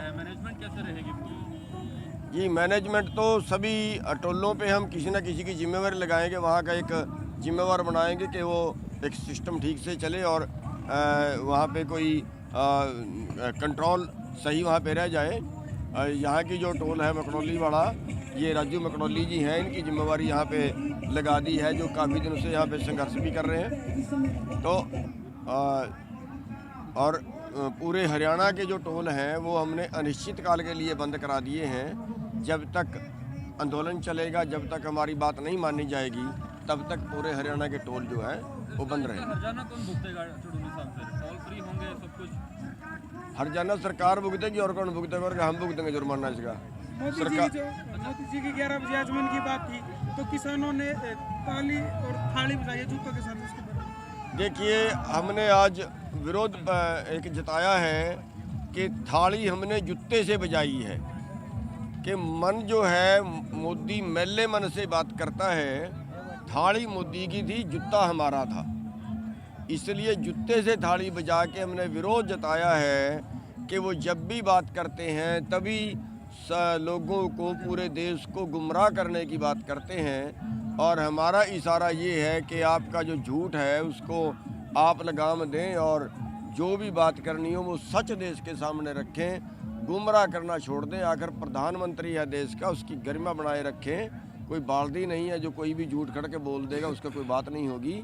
है, मैनेजमेंट कैसे रहेगी पूरी? जी मैनेजमेंट तो सभी टोलों पे हम किसी न किसी की जिम्मेवारी लगाएंगे, वहाँ का एक जिम्मेवार बनाएंगे कि वो एक सिस्टम ठीक से चले और वहाँ पे कोई कंट्रोल सही वहाँ पे रह जाए। यहाँ की जो टोल है मकड़ौली वाला, ये राजू मकड़ौली जी हैं, इनकी जिम्मेवारी यहाँ पे लगा दी है, जो काफ़ी दिनों से यहाँ पे संघर्ष भी कर रहे हैं। तो और पूरे हरियाणा के जो टोल हैं वो हमने अनिश्चित काल के लिए बंद करा दिए हैं। जब तक आंदोलन चलेगा, जब तक हमारी बात नहीं मानी जाएगी, तब तक पूरे हरियाणा के टोल जो हैं वो बंद रहेंगे। हरजाना कौन भुगतेगा चुड़ूनी साहब से? टोल फ्री होंगे सब कुछ? हरजाना सरकार भुगतेगी और कौन भुगतेगा? हम भुगतेंगे जुर्माना इसका। मोदी जी की 11 बजे आजमन की बात थी तो किसानों ने ताली और थाली बजाई जूतों के साथ। उसके बारे देखिए, हमने आज विरोध एक जताया है कि थाली हमने जूते से बजाई है कि मन जो है मोदी मेले मन से बात करता है। थाली मोदी की थी, जूता हमारा था, इसलिए जूते से थाली बजा के हमने विरोध जताया है कि वो जब भी बात करते हैं तभी लोगों को, पूरे देश को गुमराह करने की बात करते हैं। और हमारा इशारा ये है कि आपका जो झूठ है उसको आप लगाम दें और जो भी बात करनी हो वो सच देश के सामने रखें, गुमराह करना छोड़ दें। आखिर प्रधानमंत्री है देश का, उसकी गरिमा बनाए रखें। कोई बाल्दी नहीं है जो कोई भी झूठ खड़ के बोल देगा, उसका कोई बात नहीं होगी।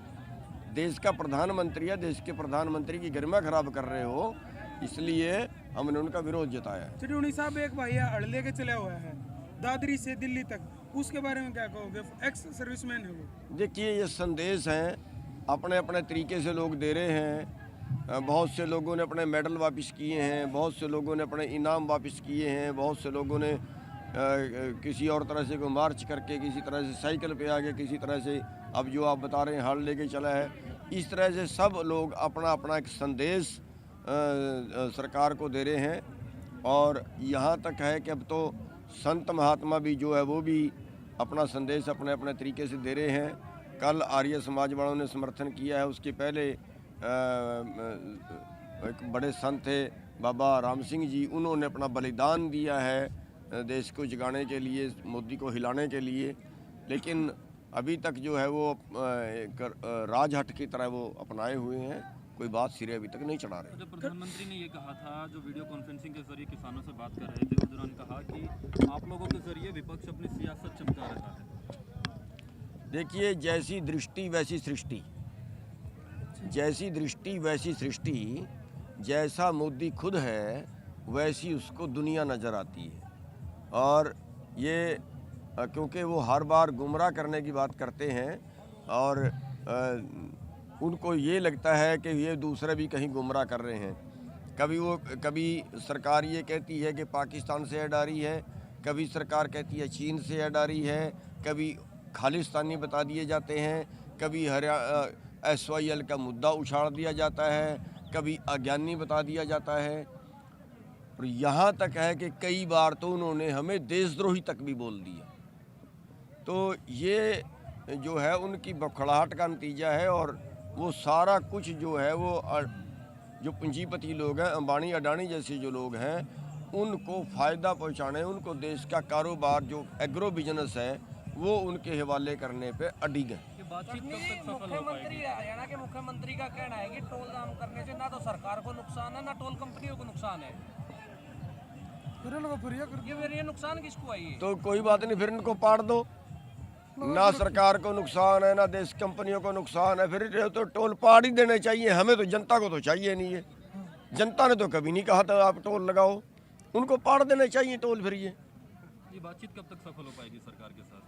देश का प्रधानमंत्री है, देश के प्रधानमंत्री की गरिमा खराब कर रहे हो, इसलिए हमने उनका विरोध जताया है। चिड़ूनी साहब एक भैया अड़ले के चले हुए हैं दादरी से दिल्ली तक, उसके बारे में क्या कहोगे? एक्स सर्विसमैन है वो। देखिए, ये संदेश हैं अपने अपने तरीके से लोग दे रहे हैं। बहुत से लोगों ने अपने मेडल वापस किए हैं, बहुत से लोगों ने अपने इनाम वापस किए हैं, बहुत से लोगों ने किसी और तरह से को मार्च करके, किसी तरह से साइकिल पे आ गए, किसी तरह से अब जो आप बता रहे हैं हल लेके चला है। इस तरह से सब लोग अपना अपना एक संदेश सरकार को दे रहे हैं। और यहाँ तक है कि अब तो संत महात्मा भी जो है वो भी अपना संदेश अपने अपने तरीके से दे रहे हैं। कल आर्य समाज वालों ने समर्थन किया है, उसके पहले एक बड़े संत थे बाबा राम सिंह जी, उन्होंने अपना बलिदान दिया है देश को जगाने के लिए, मोदी को हिलाने के लिए। लेकिन अभी तक जो है वो एक राजहट की तरह वो अपनाए हुए हैं, कोई बात सिरे अभी तक नहीं चढ़ा रहे। तो प्रधानमंत्री ने ये कहा था, जो वीडियो कॉन्फ्रेंसिंग के जरिए किसानों से बात कर रहे थे, उस दौरान कहा कि आप लोगों के जरिए विपक्ष अपनी सियासत चमका रहा है। देखिए, जैसी दृष्टि वैसी सृष्टि, जैसी दृष्टि वैसी सृष्टि, जैसा मोदी खुद है वैसी उसको दुनिया नज़र आती है। और ये क्योंकि वो हर बार गुमराह करने की बात करते हैं और उनको ये लगता है कि ये दूसरे भी कहीं गुमराह कर रहे हैं। कभी सरकार ये कहती है कि पाकिस्तान से ऐड आ रही है, कभी सरकार कहती है चीन से ऐड आ रही है, कभी खालिस्तानी बता दिए जाते हैं, कभी SYL का मुद्दा उछाल दिया जाता है, कभी अज्ञानी बता दिया जाता है। और यहाँ तक है कि कई बार तो उन्होंने हमें देशद्रोही तक भी बोल दिया। तो ये जो है उनकी बौखलाहट का नतीजा है। और वो सारा कुछ जो है वो जो पूंजीपति लोग हैं, अंबानी अडानी जैसे जो लोग हैं, उनको फ़ायदा पहुंचाने, उनको देश का कारोबार जो एग्रो बिजनेस है वो उनके हवाले करने पे अडिग है। मुख्यमंत्री हरियाणा के मुख्यमंत्री का कहना है कि टोल जाम करने से ना तो सरकार को नुकसान है ना टोल कंपनियों को नुकसान है। ये नुकसान किसको है? तो कोई बात नहीं, फिर इनको पाड़ दो। ना सरकार को नुकसान है ना देश कंपनियों को नुकसान है, फिर तो टोल पाड़ ही देने चाहिए। हमें तो जनता को तो चाहिए नहीं है, जनता ने तो कभी नहीं कहा था आप टोल लगाओ, उनको पाड़ देने चाहिए टोल। फिर ये बातचीत कब तक सफल हो पाएगी सरकार के साथ?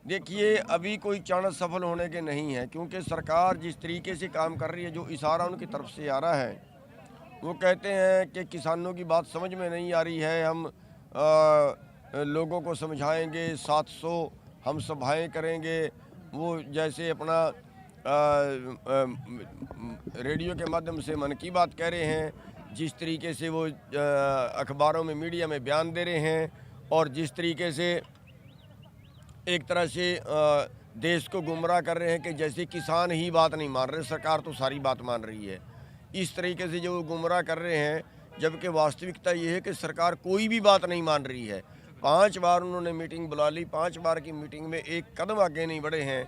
देखिए, अभी कोई चांस सफल होने के नहीं है, क्योंकि सरकार जिस तरीके से काम कर रही है, जो इशारा उनकी तरफ से आ रहा है, वो कहते हैं कि किसानों की बात समझ में नहीं आ रही है, हम लोगों को समझाएंगे, 700 हम सभाएं करेंगे। वो जैसे अपना रेडियो के माध्यम से मन की बात कह रहे हैं, जिस तरीके से वो अखबारों में, मीडिया में बयान दे रहे हैं, और जिस तरीके से एक तरह से देश को गुमराह कर रहे हैं कि जैसे किसान ही बात नहीं मान रहे, सरकार तो सारी बात मान रही है। इस तरीके से जो गुमराह कर रहे हैं, जबकि वास्तविकता ये है कि सरकार कोई भी बात नहीं मान रही है। 5 बार उन्होंने मीटिंग बुला ली, 5 बार की मीटिंग में एक कदम आगे नहीं बढ़े हैं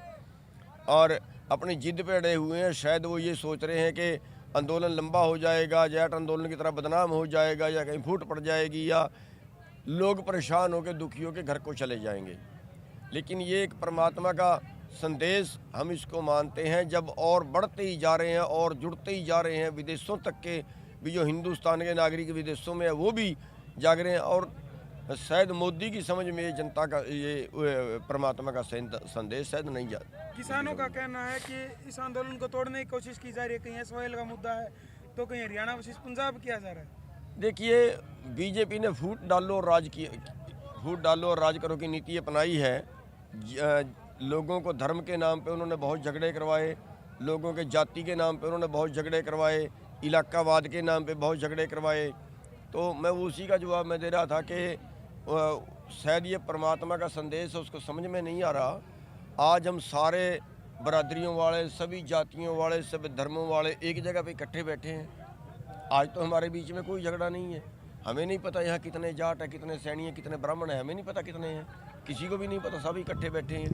और अपनी जिद पे अड़े हुए हैं। शायद वो ये सोच रहे हैं कि आंदोलन लंबा हो जाएगा, जाट आंदोलन की तरह बदनाम हो जाएगा या कहीं फूट पड़ जाएगी या लोग परेशान होकर दुखी होकर घर को चले जाएंगे। लेकिन ये एक परमात्मा का संदेश हम इसको मानते हैं। जब और बढ़ते ही जा रहे हैं और जुड़ते ही जा रहे हैं, विदेशों तक के भी जो हिंदुस्तान के नागरिक विदेशों में है वो भी जाग रहे हैं और शायद मोदी की समझ में ये जनता का ये परमात्मा का संदेश शायद नहीं जा। किसानों का कहना है कि इस आंदोलन को तोड़ने की कोशिश की जा रही है। कहीं SYL का मुद्दा है तो कहीं हरियाणा वर्सेस पंजाब किया जा रहा है। देखिए, बीजेपी ने फूट डालो और राज करो की नीति अपनाई है। लोगों को धर्म के नाम पे उन्होंने बहुत झगड़े करवाए, लोगों के जाति के नाम पे उन्होंने बहुत झगड़े करवाए, इलाकावाद के नाम पे बहुत झगड़े करवाए। तो मैं उसी का जवाब मैं दे रहा था कि शायद ये परमात्मा का संदेश है, उसको समझ में नहीं आ रहा। आज हम सारे बरादरियों वाले, सभी जातियों वाले, सभी धर्मों वाले एक जगह पे इकट्ठे बैठे हैं। आज तो हमारे बीच में कोई झगड़ा नहीं है। हमें नहीं पता यहाँ कितने जाट है, कितने सैनी है, कितने ब्राह्मण है, हमें नहीं पता कितने हैं, किसी को भी नहीं पता। सब इकट्ठे बैठे हैं,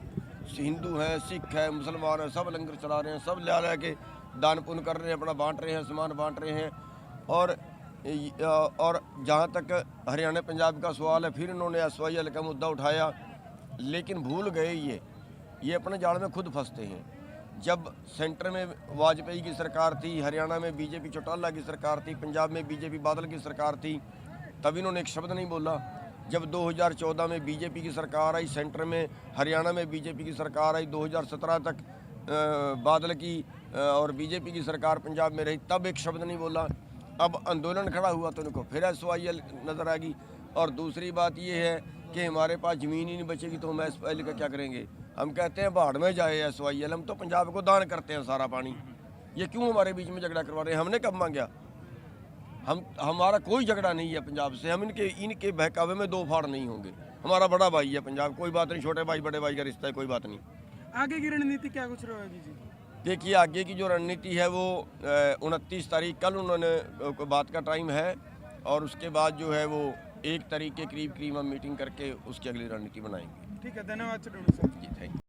हिंदू हैं, सिख है, मुसलमान हैं, सब लंगर चला रहे हैं, सब ला के दान पुण्य कर रहे हैं, अपना बांट रहे हैं, सामान बांट रहे हैं। और जहाँ तक हरियाणा पंजाब का सवाल है, फिर इन्होंने SYL का मुद्दा उठाया, लेकिन भूल गए ये अपने जाल में खुद फंसते हैं। जब सेंटर में वाजपेयी की सरकार थी, हरियाणा में बीजेपी चौटाला की सरकार थी, पंजाब में बीजेपी बादल की सरकार थी, तब इन्होंने एक शब्द नहीं बोला। जब 2014 में बीजेपी की सरकार आई सेंटर में, हरियाणा में बीजेपी की सरकार आई, 2017 तक बादल की और बीजेपी की सरकार पंजाब में रही, तब एक शब्द नहीं बोला। अब आंदोलन खड़ा हुआ तो उनको फिर SYL नज़र आ गई। और दूसरी बात ये है कि हमारे पास ज़मीन ही नहीं बचेगी तो हम SYL का क्या करेंगे। हम कहते हैं बाढ़ में जाए SYL, हम तो पंजाब को दान करते हैं सारा पानी। ये क्यों हमारे बीच में झगड़ा करवा रहे हैं? हमने कब मांगा? हमारा कोई झगड़ा नहीं है पंजाब से। हम इनके बहकावे में दो फाड़ नहीं होंगे। हमारा बड़ा भाई है पंजाब, कोई बात नहीं। छोटे भाई बड़े भाई का रिश्ता है, कोई बात नहीं। आगे की रणनीति क्या कुछ रहेगी जी? देखिए, आगे की जो रणनीति है वो 29 तारीख कल उन्होंने बात का टाइम है और उसके बाद जो है वो 1 तारीख के करीब हम मीटिंग करके उसकी अगली रणनीति बनाएंगे। ठीक है, धन्यवाद सर। Ji, thank you.